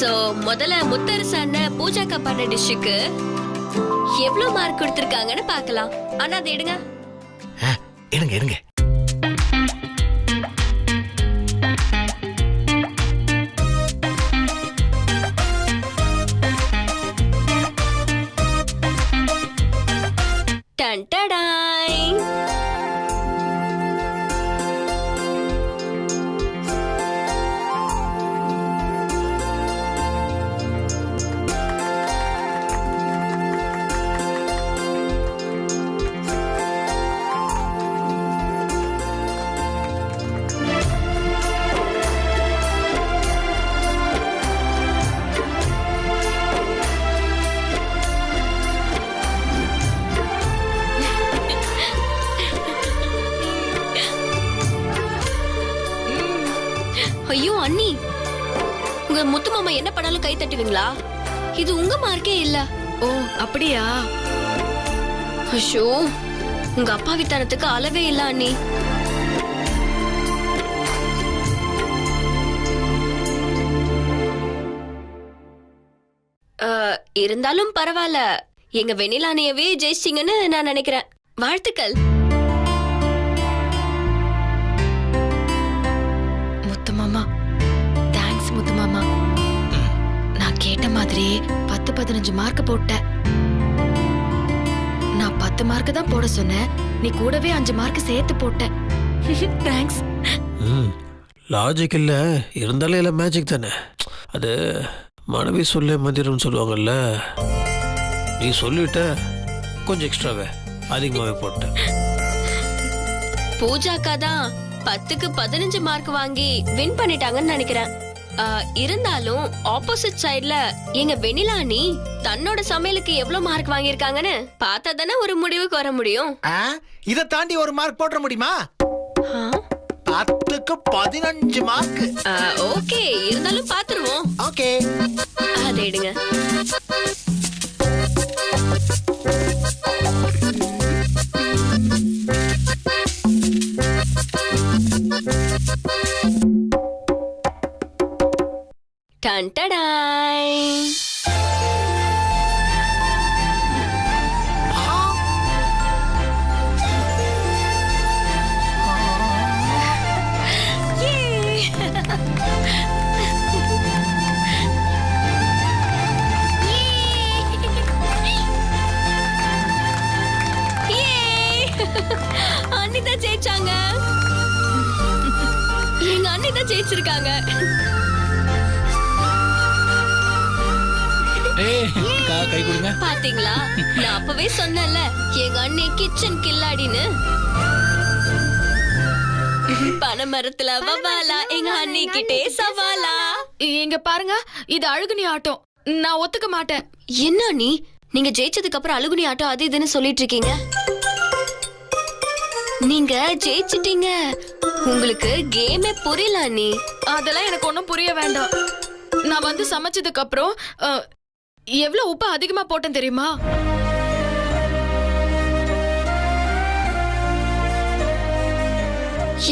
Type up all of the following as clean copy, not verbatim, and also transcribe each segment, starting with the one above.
So முதல்ல முத்தரசு அண்ணன் பூஜாக்கா பண்ண டிஷ்ஷுக்கு எவ்வளவு மார்க் கொடுத்திருக்காங்கன்னு பார்க்கலாம். ஆனா அதை எடுங்க. எடுங்க எடுங்க. டன் டடாய். ஐயோ அண்ணி, உங்க முத்து மாமா என்ன பண்ணாலும் கை தட்டுவீங்களா? இது உங்க மார்க்கே இல்ல. ஓ அப்படியா? ஐயோ, உங்க அப்பாவித்தனத்துக்கு அளவே இல்ல அண்ணி. இருந்தாலும் பரவாயில்ல, எங்க வெண்ணிலா அண்ணியவே ஜெயிச்சிங்கன்னு நான் நினைக்கிறேன். வாழ்த்துக்கள். முத்துமாமா, தேங்க்ஸ் முத்துமாமா. நான் கேட்ட மாதிரி 10-15 மார்க் போட்டேன். நான் 10 மார்க் தான் போட சொன்னேன், நீ கூடவே 5 மார்க் சேர்த்து போட்ட. தேங்க்ஸ். லாஜிக் இல்ல, இருந்தாலும் எல்லாம் மேஜிக் தானே. அது மனைவி சொல்ல மந்திரம் சொல்லுவாங்கல்ல, நீ சொல்லிட்ட, கொஞ்சம் எக்ஸ்ட்ராவே அதிகமாவே போட்டேன். பூஜாக்கா தான் 10க்கு 15 மார்க் வாங்கி வின் பண்ணிட்டாங்கன்னு நினைக்கிறேன். இருந்தாலும் ஆப்போசிட் சைடுல எங்க வெண்ணிலா அண்ணி தன்னோட சமையலுக்கு எவ்வளவு மார்க் வாங்கியிருக்காங்கன்னு பார்த்தா தானே ஒரு முடிவுக்கு வர முடியும். இத தாண்டி ஒரு மார்க் போட முடியுமா? 10க்கு 15 மார்க். ஓகே, இருந்தாலும் பாத்துருவோம். ஓகே, அதை எடுங்க. டன் டடாய். அண்ணிதான் ஜெயிச்சாங்க. எங்க அண்ணிதான் ஜெயிச்சிருக்காங்க. கை கொடுங்க. பாத்தீங்களா, நான் அப்பவே சொன்னேன்ல எங்க அண்ணி கிச்சன் கில்லாடின்னு. பனைமரத்துல வவாலா, எங்க அண்ணி கிட்டே சவாலா. இங்க பாருங்க, இது அழுகுனி ஆட்டம், நான் ஒத்துக்க மாட்டேன். என்ன நீ, நீங்க ஜெயிச்சதுக்கு அப்புறம் அழுகுனி ஆட்டம் அது இதுன்னு சொல்லிட்டு இருக்கீங்க? நீங்க ஜெயிச்சிட்டீங்க, உங்களுக்கு கேமே புரியல நீ. அதெல்லாம் எனக்கு ஒண்ணும் புரிய வேண்டாம். நான் வந்து சமைச்சதுக்கு அப்புறம் எவ்வளவு உப்பு அதிகமா போட்டேன் தெரியுமா?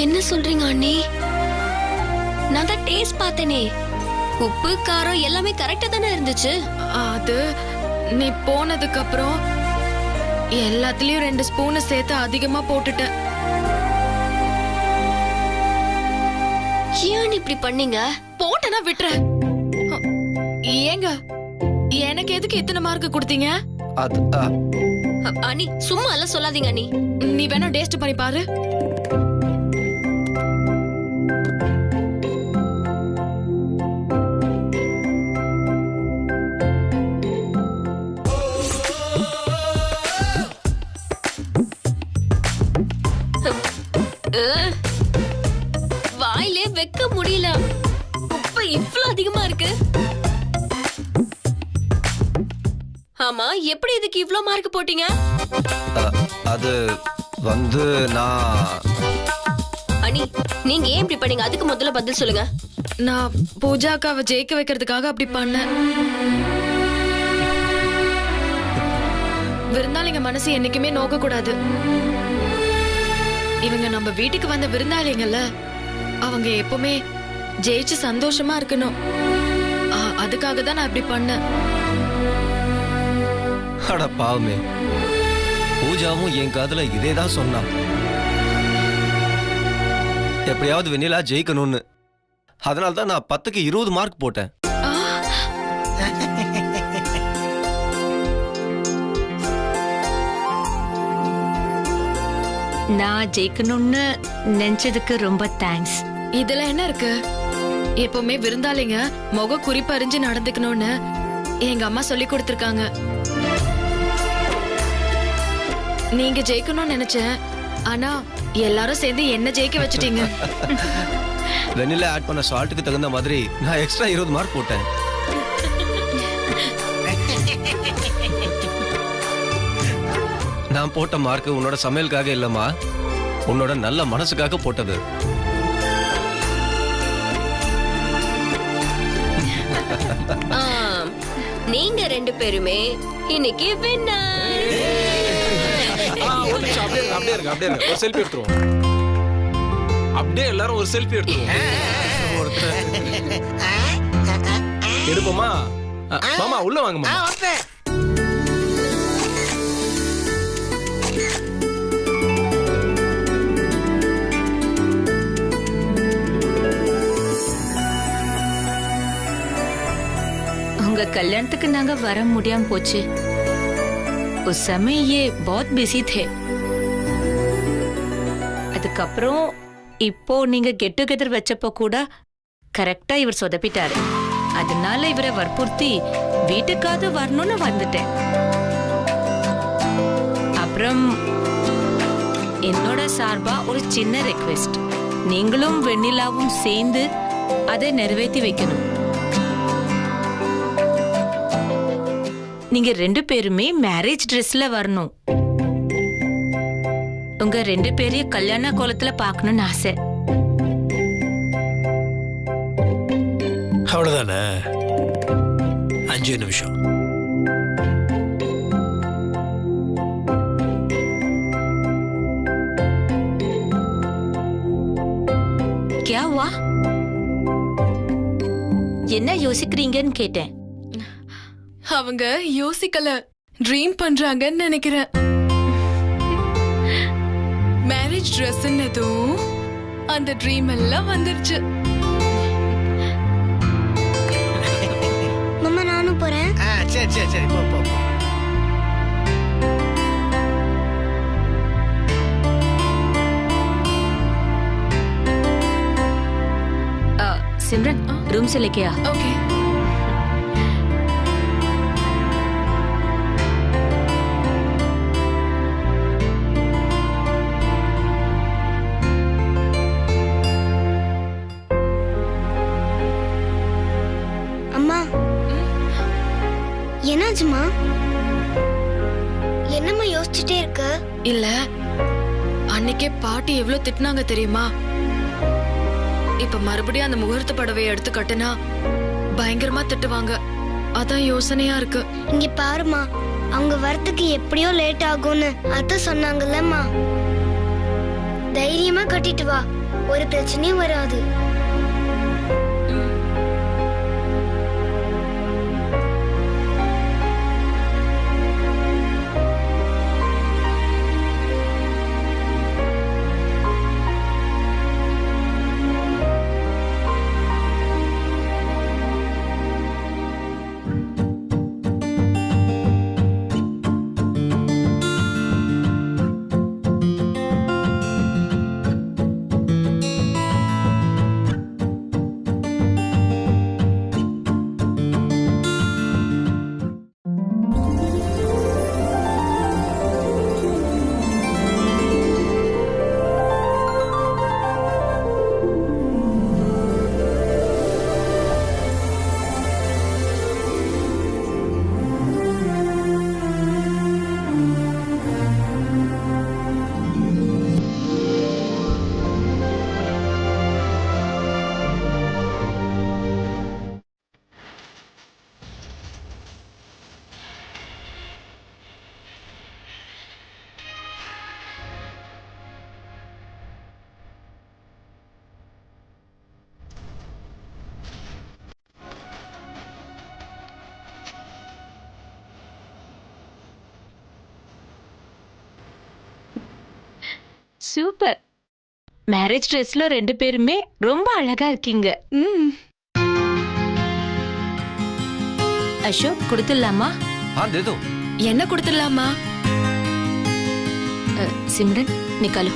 என்ன சொல்றீங்க அண்ணி? நான் தான் டேஸ்ட் பார்த்தேனே, உப்பு காரம் எல்லாமே கரெக்டா தானே இருந்துச்சு. அது நீ போனதுக்கு அப்புறம் எல்லாத்துலயும் 2 ஸ்பூன் சேர்த்து அதிகமா போட்டுட்டேன். ஏன் இப்படி பண்ணீங்க? போட்டனா விட்டுறேன். ஏங்க, எனக்கு எதுக்கு இத்தனை மார்க் கொடுத்தீங்க? அண்ணி சும்மா எல்லாம் சொல்லாதீங்க அண்ணி. நீ வேணா டேஸ்ட் பண்ணி பாரு. வாயிலே வைக்க முடியல, உப்பு இவ்ளோ அதிகமா இருக்கு. ஆமா, எப்படி இதுக்கு இவ்ளோ மார்க் போட்டீங்க? அது வந்து நான் அண்ணி, நீங்க ஏன் இப்படி பண்ணீங்க? அதுக்கு முதல்ல பதில் சொல்லுங்க. நான் பூஜாக்காவை ஜெயிக்க வைக்கிறதுக்காக அப்படி பண்ணேன். விருந்தாளிங்க மனசு என்னைக்குமே நோக்க கூடாது. இவங்க நம்ம வீட்டுக்கு வந்த விருந்தாளிங்கல்ல, அவங்க எப்பவுமே ஜெயிச்சு சந்தோஷமா இருக்கணும். அதுக்காக தான் நான் இப்படி பண்ணேன். அட பாவமே, பூஜாவும் என் காதுல இதே தான் சொன்னா. எப்படியாவது வெண்ணிலா ஜெயிக்கணும்னு. அதனால தான் நான் 10க்கு 20 மார்க் போட்டேன். ஆ, நான் ஜெயிக்கணும்னு நினைச்சதுக்கு ரொம்ப தேங்க்ஸ். இதுல என்ன இருக்கு? எப்பவுமே விருந்தாளிங்க முக குறிப்பறிஞ்சு நடந்துக்கணும்னு எங்க அம்மா சொல்லி கொடுத்திருக்காங்க. நீங்க ஜெயிக்கணும்னு நினைச்சேன், ஆனா எல்லாரும் சேர்ந்து என்ன ஜெயிக்க வச்சுட்டீங்க. வெண்ணிலா ஆட் பண்ண சால்ட்டுக்கு தகுந்த மாதிரி நான் எக்ஸ்ட்ரா 20 மார்க் போட்டேன். நான் போட்ட மார்க் உன்னோட சமையலுக்காக இல்லம்மா, உன்னோட நல்ல மனசுக்காக போட்டது. ஆ, நீங்க 2 பேருமே இன்னைக்கு winner. ஒரு நிமிஷம் அப்படியே இருங்க. ஒரு செல்ஃபி எடுத்துருவோம். அப்படியே எல்லாரும் ஒரு செல்ஃபி எடுத்துருவோம். எடுப்போமா? மாமா உள்ள வாங்க மாமா. உங்க கல்யாணத்துக்கு நாங்க வர முடியாம போச்சு. उस समय ये बहुत बिजी थे. அதுக்கப்புறம் இப்போ நீங்க கெட் டுகெதர் வச்சப்போ கூட கரெக்டா இவர் சொதப்பிட்டாரு. அதனால இவரை வற்புறுத்தி வீட்டுக்காவது வரணும்னு வந்துட்டேன். அப்புறம் என்னோட சார்பா ஒரு சின்ன ரெக்வெஸ்ட், நீங்களும் வெண்ணிலாவும் சேர்ந்து அதை நிறைவேற்றி வைக்கணும். நீங்க 2 பேருமே மேரேஜ் ட்ரெஸ்ல வரணும். உங்க 2 பேரையும் கல்யாண கோலத்துல பார்க்கணும்னு ஆசை. அவ்வளவுதானே? 5 நிமிஷம். क्या हुआ? என்ன யோசிக்கிறீங்கன்னு கேட்டேன். அவங்க யோசிக்கல, ட்ரீம் பண்றாங்கன்னு நினைக்கிறேன். மேரேஜ் ட்ரெஸ்ன்னதும் அந்த ட்ரீம் எல்லாம் வந்துருச்சு. மாமா நானும் போறேன். சரி போ போ போ. सिमरन रूम से लेके आ. ஓகே. அம்மா என்னாச்சுமா? என்னம்மா யோசிச்சுட்டே இருக்க? இல்ல, அன்னைக்கே பாட்டி எவ்வளவு திட்டினாங்க தெரியுமா? இப்ப மறுபடியும் அந்த முகூர்த்த புடவையை எடுத்து கட்டுனா பயங்கரமா திட்டுவாங்க. அதான் யோசனையா இருக்கு. இங்க பாருமா, அவங்க வரத்துக்கு எப்படியோ லேட் ஆகும்னு அத்தை சொன்னாங்கல்லம்மா. தைரியமா கட்டிட்டு வா, ஒரு பிரச்சனையும் வராது. சூப்பர். மேரேஜ் ட்ரெஸ்ல 2 பேருமே ரொம்ப அழகா இருக்கீங்க. அசோக் கொடுத்துடலாமா? दे दो. என்ன கொடுத்துடலாமா? சிம்ரன் நிக்காலோ.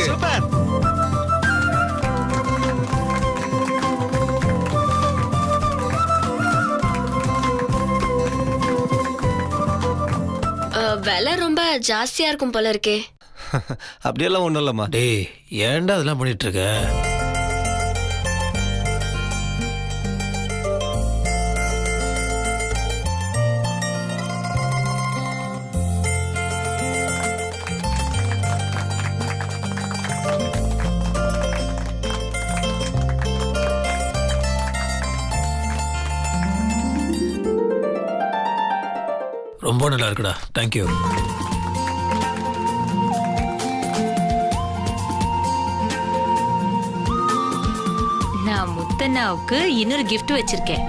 சூப்பர். விலை ரொம்ப ஜாஸ்தியா இருக்கும் போல இருக்கே. அப்படியெல்லாம் ஒன்றும் இல்லைம்மா. டேய் ஏன்டா அதெல்லாம் பண்ணிட்டு இருக்க? ரொம்ப நல்லா இருக்குடா. தேங்க்யூ. நான் முத்தண்ணாவுக்கு இன்னொரு கிஃப்ட் வச்சிருக்கேன்.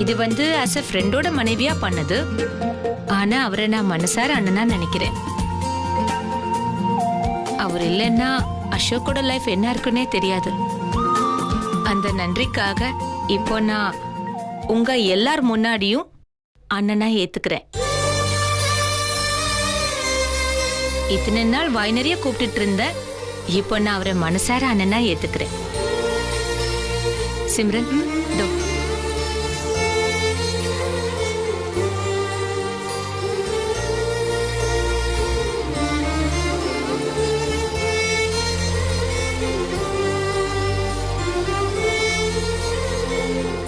இது வந்து as a ஃப்ரெண்டோட மனைவியா பண்ணது. ஆனா அவரை நான் மனசார அண்ணனா நினைக்கிறேன். அவர் இல்லைன்னா அசோக்கோட லைஃப் என்ன இருக்குன்னே தெரியாது. அந்த நன்றிக்காக இப்போ நான் உங்க எல்லார் முன்னாடியும் அண்ணனா ஏத்துக்கிறேன். இத்தனை நாள் வாய் நிறைய கூப்பிட்டுட்டு இருந்தேன். இப்போ நான் அவரை மனசார அண்ணனா ஏத்துக்கிறேன். சிம்ரன் தோ.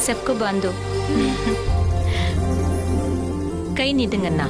सबको बांधो. कई नीटंगन्ना.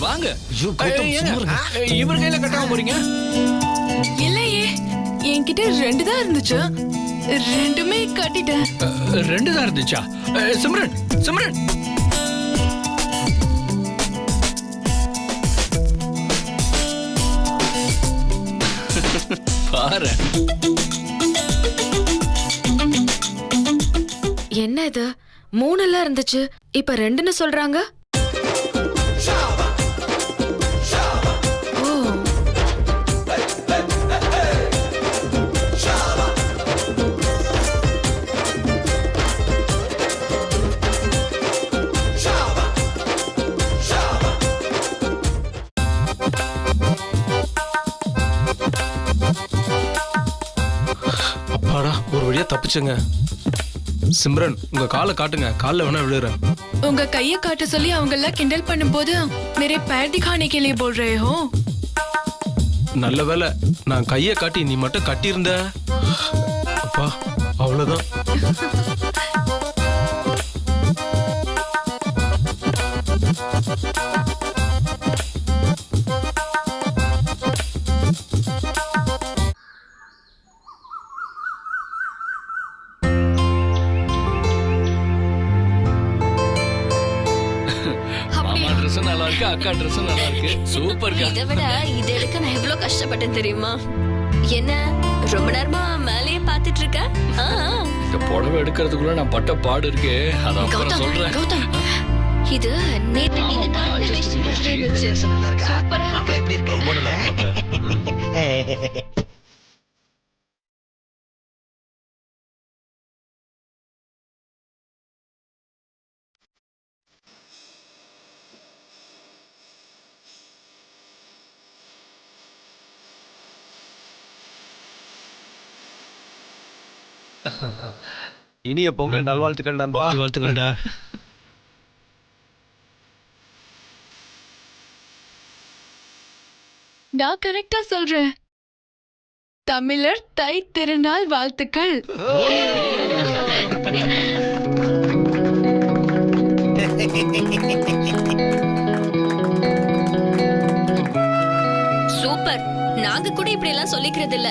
வாங்க. இவர் கையில கட்டாம போறீங்க? இல்லையே, என்கிட்ட 2 தான் இருந்துச்சு. 2மே கட்டிட்டேன். 2 தான் இருந்துச்சா? சிம்ரன் சிம்ரன் பாரு. என்ன இது? 3 எல்லாம் இருந்துச்சு, இப்ப 2ன்னு சொல்றாங்க. ஓ, அப்பாடா ஒரு வழியா தப்பிச்சுங்க. சிம்ரன் உங்க காலை காட்டுங்க, காலில் வேணா விழுறேன். उनका कैया काट சொல்லி அவங்க எல்லாம் கிண்டல் பண்ணும்போது मेरे पैर दिखाने के लिए बोल रहे हो. நல்ல வேலை நான் கையை காட்டி நீ மட்டும் கட்டியிருந்த. அப்பா அவ்வளவுதான். மாமா ட்ரெஸ் நல்லா இருக்கு, அக்கா ட்ரெஸ் நல்லா இருக்கு. சூப்பர்க்கா. இதை விட இதை எடுக்க நான் எவ்வளவு கஷ்டப்பட்டேன் தெரியுமா? என்ன ரொம்ப நேரமா மேலேயே பாத்துட்டு இருக்க? இந்த புடவை எடுக்கிறதுக்குள்ள நான் பட்ட பாடு இருக்கே, அத அப்புறம் கௌதம், சொல்றேன். கௌதம், இது நேத்து நீங்க காட்டுன வேஷ்டி மாதிரி இருந்துச்சு. சூப்பரா இருக்கு. ரொம்ப நல்லா இருக்கு. இனிய பொங்கல் நல்வாழ்த்துக்கள் நண்பா. வாழ்த்துக்கள்டா. நான் கரெக்டா சொல்றேன். தமிழர் தை திருநாள் வாழ்த்துக்கள். சூப்பர். நாங்க கூட இப்படி எல்லாம் சொல்லிக்கிறது இல்ல.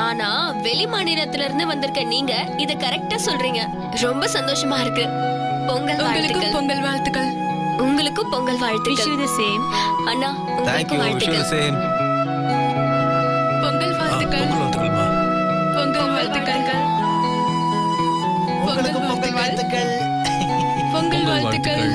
ஆனா வெளி மாநிலத்துல இருந்து வந்திருக்க நீங்க இத கரெக்டா சொல்றீங்க. ரொம்ப சந்தோஷமா இருக்கு. பொங்கல் உங்களுக்கு வாழ்த்துக்கள். பொங்கல் வாழ்த்துக்கள். உங்களுக்கும் பொங்கல் Wish வாழ்த்துக்கள். you the same. Anna thank you. உங்களுக்கும் வாழ்த்துக்கள். சேம். பொங்கல் வாழ்த்துக்கள். வாழ்த்துக்கள்மா. பொங்கல் வாழ்த்துக்கள். பொங்கல் வாழ்த்துக்கள். பொங்கல் வாழ்த்துக்கள்.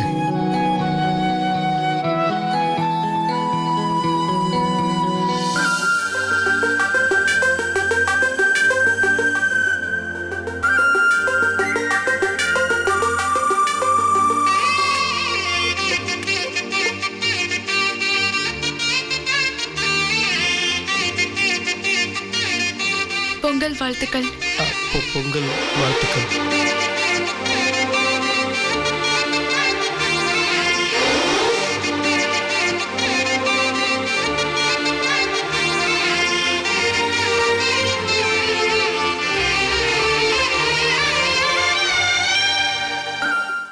பொங்கல் வாழ்த்துக்கள். பொங்கல் வாழ்த்துக்கள்.